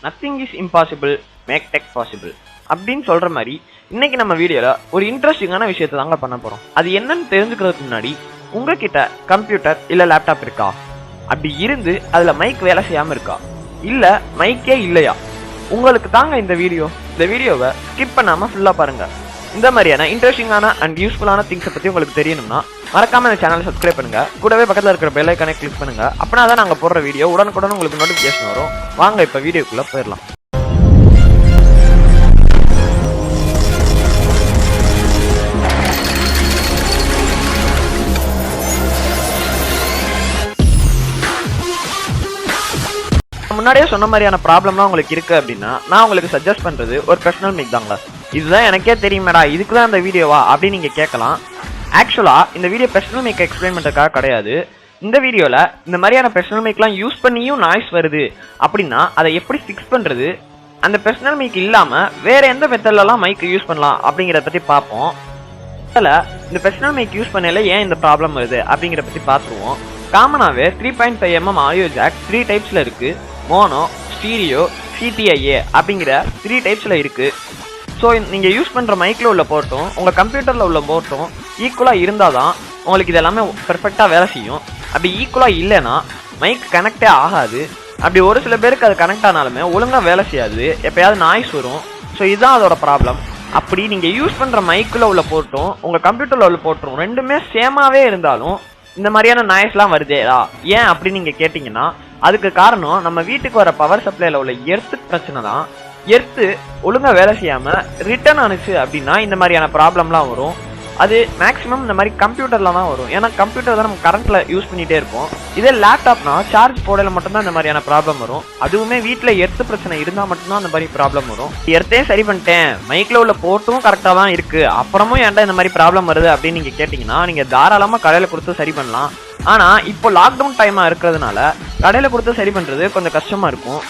Nothing is impossible, make it possible அப்படின்னு சொல்ற மாதிரி இன்னைக்கு நம்ம வீடியோல ஒரு இன்ட்ரெஸ்டிங்கான விஷயத்தை தாங்க பண்ண போறோம். அது என்னன்னு தெரிஞ்சுக்கிறதுக்கு முன்னாடி உங்ககிட்ட கம்ப்யூட்டர் இல்ல லேப்டாப் இருக்கா? அப்படி இருந்து அதுல மைக் வேலை செய்யாம இருக்கா? இல்ல மைக்கே இல்லையா? உங்களுக்கு தாங்க இந்த வீடியோவை ஸ்கிப் பண்ணாம ஃபுல்லா பாருங்க. இந்த மாதிரியான இன்ட்ரெஸ்டிங்கான அண்ட் யூஸ்ஃபுல்லான திங்ஸை பத்தி உங்களுக்கு தெரியணும்னா மறக்காம இந்த சேனலை சப்ஸ்கிரைப் பண்ணுங்க. கூடவே பக்கத்தில் இருக்கிற பெல் ஐகானை கிளிக் பண்ணுங்க. அப்படின்னா தான் நாங்க போடுற வீடியோ உடனுக்குடன் உங்களுக்கு நோட்டிபிகேஷன் வரும். வாங்க இப்ப வீடியோக்குள்ள போயிடலாம். முன்னாடியே சொன்ன மாதிரியான ப்ராப்ளம்லாம் உங்களுக்கு இருக்கு அப்படின்னா நான் உங்களுக்கு சஜஸ்ட் பண்றது ஒரு ப்ரொஃபஷனல் மைக் தாங்க. இதுதான் எனக்கே தெரியுமேடா, இதுக்கு தான் இந்த வீடியோவா அப்படின்னு நீங்க கேட்கலாம். ஆக்சுவலா இந்த வீடியோ ப்ரொஃபஷனல் மைக்கை எக்ஸ்பிளைன் பண்றதுக்காக கிடையாது. இந்த வீடியோல இந்த மாதிரியான ப்ரொஃபஷனல் மைக்லாம் யூஸ் பண்ணியும் நாய்ஸ் வருது அப்படின்னா அதை எப்படி ஃபிக்ஸ் பண்றது, அந்த ப்ரொஃபஷனல் மைக் இல்லாம வேற எந்த மெத்தட்லலாம் மைக் யூஸ் பண்ணலாம் அப்படிங்கிறத பத்தி பார்ப்போம். இந்த ப்ரொஃபஷனல் மைக் யூஸ் பண்ணல ஏன் இந்த ப்ராப்ளம் வருது அப்படிங்கிறத பத்தி பார்த்துருவோம். காமனாவே 3.5 mm ஆடியோ ஜாக் 3 டைப்ஸ்ல இருக்கு. மோனோ, ஸ்டீரியோ, சிடிஐஏ அப்படிங்கிற 3 டைப்ஸ்ல இருக்கு. ஸோ நீங்க யூஸ் பண்ற மைக்ல உள்ள போர்ட்டும் உங்க கம்ப்யூட்டர்ல உள்ள போர்ட்டும் ஈக்குவலா இருந்தாதான் உங்களுக்கு இது எல்லாமே பெர்ஃபெக்டா வேலை செய்யும். அப்படி ஈக்குவலா இல்லைன்னா மைக் கனெக்டே ஆகாது. அப்படி ஒரு சில பேருக்கு அது கனெக்ட் ஆனாலுமே ஒழுங்கா வேலை செய்யாது, எப்பயாவது நாய்ஸ் வரும். ஸோ இதுதான் அதோட ப்ராப்ளம். அப்படி நீங்க யூஸ் பண்ற மைக்குள்ள உள்ள போர்ட்டும் உங்க கம்ப்யூட்டர்ல உள்ள போர்ட்டும் ரெண்டுமே சேமாவே இருந்தாலும் இந்த மாதிரியான நாய்ஸ்லாம் வருதேடா ஏன் அப்படி நீங்க கேட்டீங்கன்னா அதுக்கு காரணம் நம்ம வீட்டுக்கு வர பவர் சப்ளைல உள்ள எர்த்து பிரச்சனை தான். எர்த்து ஒழுங்கா வேலை செய்யாம ரிட்டர்ன் ஆனிச்சு அப்படின்னா இந்த மாதிரியான ப்ராப்ளம்லாம் வரும். அது மேக்ஸிமம் இந்த மாதிரி கம்ப்யூட்டர்ல தான் வரும். ஏன்னா கம்ப்யூட்டர் தான் நம்ம கரண்ட்ல யூஸ் பண்ணிட்டே இருப்போம். இதே லேப்டாப்னா சார்ஜ் போடல மட்டும்தான் இந்த மாதிரியான ப்ராப்ளம் வரும். அதுவுமே வீட்டுல எர்த்து பிரச்சனை இருந்தா மட்டும்தான் அந்த மாதிரி ப்ராப்ளம் வரும். எர்த்தையும் சரி பண்ணிட்டேன், மைக்ல உள்ள போர்ட்டும் கரெக்டா தான் இருக்கு, அப்புறமும் ஏன்டா இந்த மாதிரி ப்ராப்ளம் வருது அப்படின்னு நீங்க கேட்டீங்கன்னா நீங்க தாராளமா கடையில கொடுத்து சரி பண்ணலாம். ஆனா இப்போ லாக்டவுன் டைமா இருக்கிறதுனால கடையில கொடுத்து சரி பண்றது கொஞ்சம் கஷ்டமா இருக்கும்.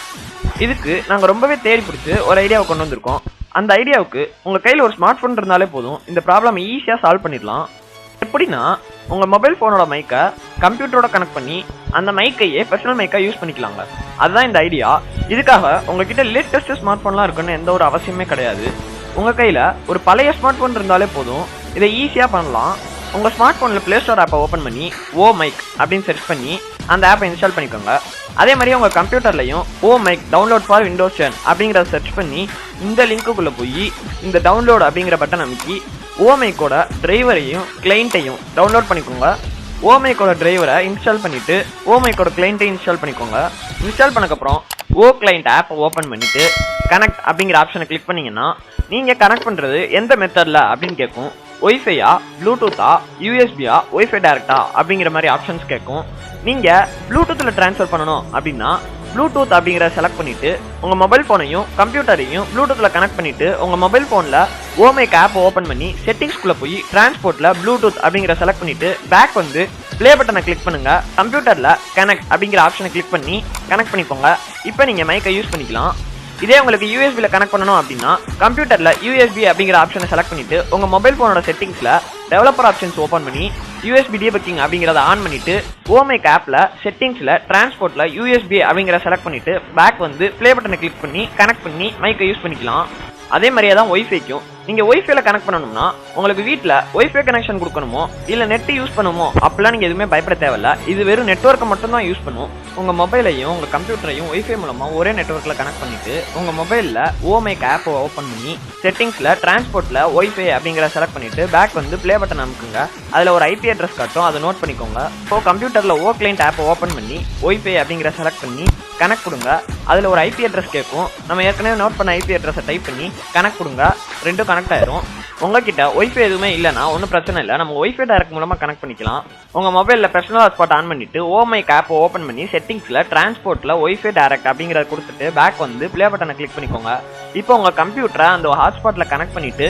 இதுக்கு நாங்க ரொம்பவே தேடி பிடிச்சி ஒரு ஐடியாவை கொண்டு வந்திருக்கோம். அந்த ஐடியாவுக்கு உங்க கையில ஒரு ஸ்மார்ட் போன் இருந்தாலே போதும், இந்த ப்ராப்ளம் ஈஸியா சால்வ் பண்ணிடலாம். எப்படின்னா உங்க மொபைல் போனோட மைக்கை கம்ப்யூட்டரோட கனெக்ட் பண்ணி அந்த மைக்கையே பர்சனல் மைக்கா யூஸ் பண்ணிக்கலாங்க. அதுதான் இந்த ஐடியா. இதுக்காக உங்ககிட்ட லேட்டஸ்ட் ஸ்மார்ட் போன்லாம் இருக்குன்னு எந்த ஒரு அவசியமே கிடையாது. உங்க கையில ஒரு பழைய ஸ்மார்ட் போன் இருந்தாலே போதும், இதை ஈஸியா பண்ணலாம். உங்க ஸ்மார்ட் போன்ல பிளே ஸ்டோர் ஆப்பை ஓபன் பண்ணி ஓ மைக் அப்படின்னு சர்ச் பண்ணி அந்த ஆப்பை இன்ஸ்டால் பண்ணிக்கோங்க. அதே மாதிரி உங்க கம்ப்யூட்டர்லையும் ஓ மைக் டவுன்லோட் ஃபார் விண்டோஸ் 10 அப்படிங்கிறத சர்ச் பண்ணி இந்த லிங்க்குள்ள போய் இந்த டவுன்லோட் அப்படிங்கிற பட்டன் அமைக்கி ஓ மைக்கோட டிரைவரையும் கிளைண்ட்டையும் டவுன்லோட் பண்ணிக்கோங்க. ஓ மைக்கோட டிரைவரை இன்ஸ்டால் பண்ணிட்டு ஓ மைக்கோட கிளைண்ட்டையும் இன்ஸ்டால் பண்ணிக்கோங்க. இன்ஸ்டால் பண்ணக்கப்புறம் ஓ கிளைண்ட் ஆப்பை ஓப்பன் பண்ணிட்டு கனெக்ட் அப்படிங்கிற ஆப்ஷனை கிளிக் பண்ணீங்கன்னா நீங்க கனெக்ட் பண்றது எந்த மெத்தட்ல அப்படின்னு கேட்கும். ஒய்ஃபையா, ப்ளூடூத்தா, யூஎஸ்பியா, ஒய்ஃபை டைரக்டா அப்படிங்கிற மாதிரி ஆப்ஷன்ஸ் கேட்கும். நீங்க ப்ளூடூத்ல டிரான்ஸ்ஃபர் பண்ணணும் அப்படின்னா ப்ளூடூத் அப்படிங்கிற செலக்ட் பண்ணிட்டு உங்க மொபைல் போனையும் கம்ப்யூட்டரையும் ப்ளூடூத்ல கனெக்ட் பண்ணிட்டு உங்க மொபைல் போன்ல ஓமைக் ஆப் ஓபன் பண்ணி செட்டிங்ஸ்குள்ள போய் டிரான்ஸ்போர்ட்ல ப்ளூடூத் அப்படிங்கிற செலக்ட் பண்ணிட்டு பேக் வந்து பிளே பட்டனை கிளிக் பண்ணுங்க. கம்ப்யூட்டர்ல கனெக்ட் அப்படிங்கிற ஆப்ஷனை கிளிக் பண்ணி கனெக்ட் பண்ணிக்கோங்க. இப்போ நீங்க மைக்கை யூஸ் பண்ணிக்கலாம். இதே உங்களுக்கு யூஎஸ்பில கனெக்ட் பண்ணணும் அப்படின்னா கம்ப்யூட்டர்ல யூஎஸ்பி அப்படிங்கிற ஆப்ஷனை செலக்ட் பண்ணிட்டு உங்க மொபைல் போனோட செட்டிங்ஸ்ல டெவலப்பர் ஆப்ஷன்ஸ் ஓபன் பண்ணி யூஎஸ்பி டீபக்கிங் அப்படிங்கறத ஆன் பண்ணிட்டு ஓமைக் ஆப்ல செட்டிங்ஸ்ல டிரான்ஸ்போர்ட்ல யூஎஸ்பி அப்படிங்கிற செலக்ட் பண்ணிட்டு பேக் வந்து பிளே பட்டனை கிளிக் பண்ணி கனெக்ட் பண்ணி மைக்கை யூஸ் பண்ணிக்கலாம். அதே மாதிரியே தான் ஒய்ஃபைக்கும் நீங்க ஒய்ஃபைல கனெக்ட் பண்ணணும்னா உங்களுக்கு வீட்டுல ஒய்ஃபை கனெக்ஷன் கொடுக்கணுமோ இல்ல நெட் யூஸ் பண்ணுமோ அப்பெல்லாம் நீங்க எதுவுமே பயப்பட தேவையில்ல. இது வெறும் நெட்வொர்க்கை மட்டும் தான் யூஸ் பண்ணும். உங்க மொபைலையும் உங்க கம்ப்யூட்டரையும் ஒய்ஃபை மூலமா ஒரே நெட்வொர்க்ல கனெக்ட் பண்ணிட்டு உங்க மொபைல்ல ஓமைக் ஆப் ஓபன் பண்ணி செட்டிங்ஸ்ல டிரான்ஸ்போர்ட்ல ஒய்ஃபை அப்படிங்கிற செலக்ட் பண்ணிட்டு பேக் வந்து பிளே பட்டன் அமுக்குங்க. அதுல ஒரு ஐபி அட்ரஸ் காட்டும், அதை நோட் பண்ணிக்கோங்க. இப்போ கம்ப்யூட்டர்ல ஓ கிளைண்ட் ஆப் ஓபன் பண்ணி ஒய்ஃபை அப்படிங்கிற செலக்ட் பண்ணி கனெக்ட் கொடுங்க. அதுல ஒரு ஐபி அட்ரஸ் கேட்கும். நம்ம ஏற்கனவே நோட் பண்ண ஐபி அட்ரஸை டைப் பண்ணி கனெக்ட் கொடுங்க. ரெண்டும் கனெக்ட் ஆயிரும். உங்ககிட்ட ஒய்ஃபை எதுவுமே இல்லைன்னா ஒன்றும் பிரச்சனை இல்லை, நம்ம ஒய்ஃபை டைரக்ட் மூலமா கனெக்ட் பண்ணிக்கலாம். உங்க மொபைல்ல பர்சனல் ஹாட்ஸ்பாட் ஆன் பண்ணிட்டு ஓமைக் ஆப் ஓபன் பண்ணி செட்டிங்ஸ்ல டிரான்ஸ்போர்ட்ல ஒய்ஃபை டைரக்ட் அப்படிங்கறத கொடுத்துட்டு பேக் வந்து பிளே பட்டனை கிளிக் பண்ணிக்கோங்க. இப்போ உங்க கம்ப்யூட்டரை அந்த ஹாட்ஸ்பாட்ல கனெக்ட் பண்ணிட்டு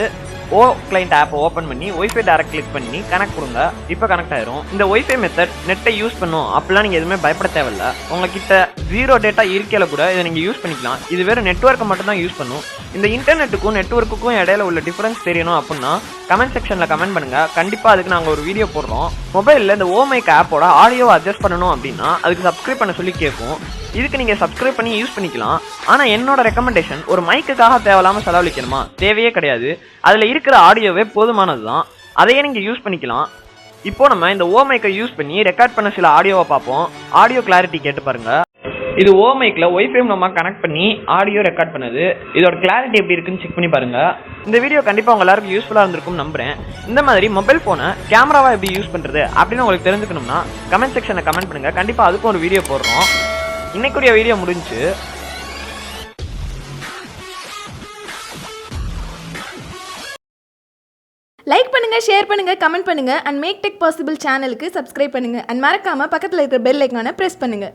ஓ கிளைண்ட் ஆப் ஓபன் பண்ணி ஒய்ஃபை டைரக்ட் கிளிக் பண்ணி கனெக்ட் கொடுங்க. இப்போ கனெக்ட் ஆயிரும். இந்த ஒய்ஃபை மெத்தட் நெட்டை யூஸ் பண்ணும் அப்படிலாம் நீங்க எதுவுமே பயப்பட தேவையில்ல. உங்ககிட்ட 0 டேட்டா இருக்கையில கூட இதை நீங்க யூஸ் பண்ணிக்கலாம். இது வேற நெட்வொர்க்கை மட்டும் தான் யூஸ் பண்ணும். இந்த இன்டர்நெட்டுக்கும் நெட்வொர்க்குக்கும் இடையில உள்ள டிஃபரன்ஸ் தெரியணும் அப்படின்னா கமெண்ட் செக்ஷன்ல கமெண்ட் பண்ணுங்க. கண்டிப்பா அதுக்கு நாங்க ஒரு வீடியோ போடுறோம். மொபைல்ல இந்த ஓமைக் ஆப்போட ஆடியோவை அட்ஜஸ்ட் பண்ணணும் அப்படின்னா அதுக்கு சப்ஸ்கிரைப் பண்ண சொல்லி கேட்கும். இதுக்கு நீங்க சப்ஸ்கிரைப் பண்ணி யூஸ் பண்ணிக்கலாம். ஆனா என்னோட ரெக்கமெண்டேஷன் ஒரு மைக்குக்காக தேவையில்லாம செலவழிக்கணுமா? தேவையே கிடையாது. அதுல இருக்கிற ஆடியோவே போதுமானதுதான். அதையே நீங்க யூஸ் பண்ணிக்கலாம். இப்போ நம்ம இந்த ஓமைக்கை யூஸ் பண்ணி ரெக்கார்ட் பண்ண சில ஆடியோவை பார்ப்போம். ஆடியோ கிளாரிட்டி கேட்டு பாருங்க. இது ஓமைக்ல ஒய்ஃபை நம்ம கனெக்ட் பண்ணி ஆடியோ ரெக்கார்ட் பண்ணுது. இதோட கிளாரிட்டி எப்படி இருக்குன்னு செக் பண்ணி பாருங்க. இந்த வீடியோ கண்டிப்பா உங்க எல்லாருக்கும் யூஸ்ஃபுல்லா இருந்திருக்கும் நம்புறேன். இந்த மாதிரி மொபைல் போனை கேமராவா எப்படி யூஸ் பண்றது அப்படின்னு உங்களுக்கு தெரிஞ்சுக்கணும்னா கமெண்ட் செக்ஷன்ல கமெண்ட் பண்ணுங்க. கண்டிப்பா அதுக்கும் ஒரு வீடியோ போடுறோம். இன்னைக்குரிய வீடியோ முடிஞ்சு. லைக் பண்ணுங்க, ஷேர் பண்ணுங்க, கமெண்ட் பண்ணுங்க அண்ட் மேக் டெக் பாசிபிள் சேனலுக்கு சப்ஸ்கிரைப் பண்ணுங்க அண்ட் மறக்காம பக்கத்துல இருக்கிற பெல் ஐகானை பிரஸ் பண்ணுங்க.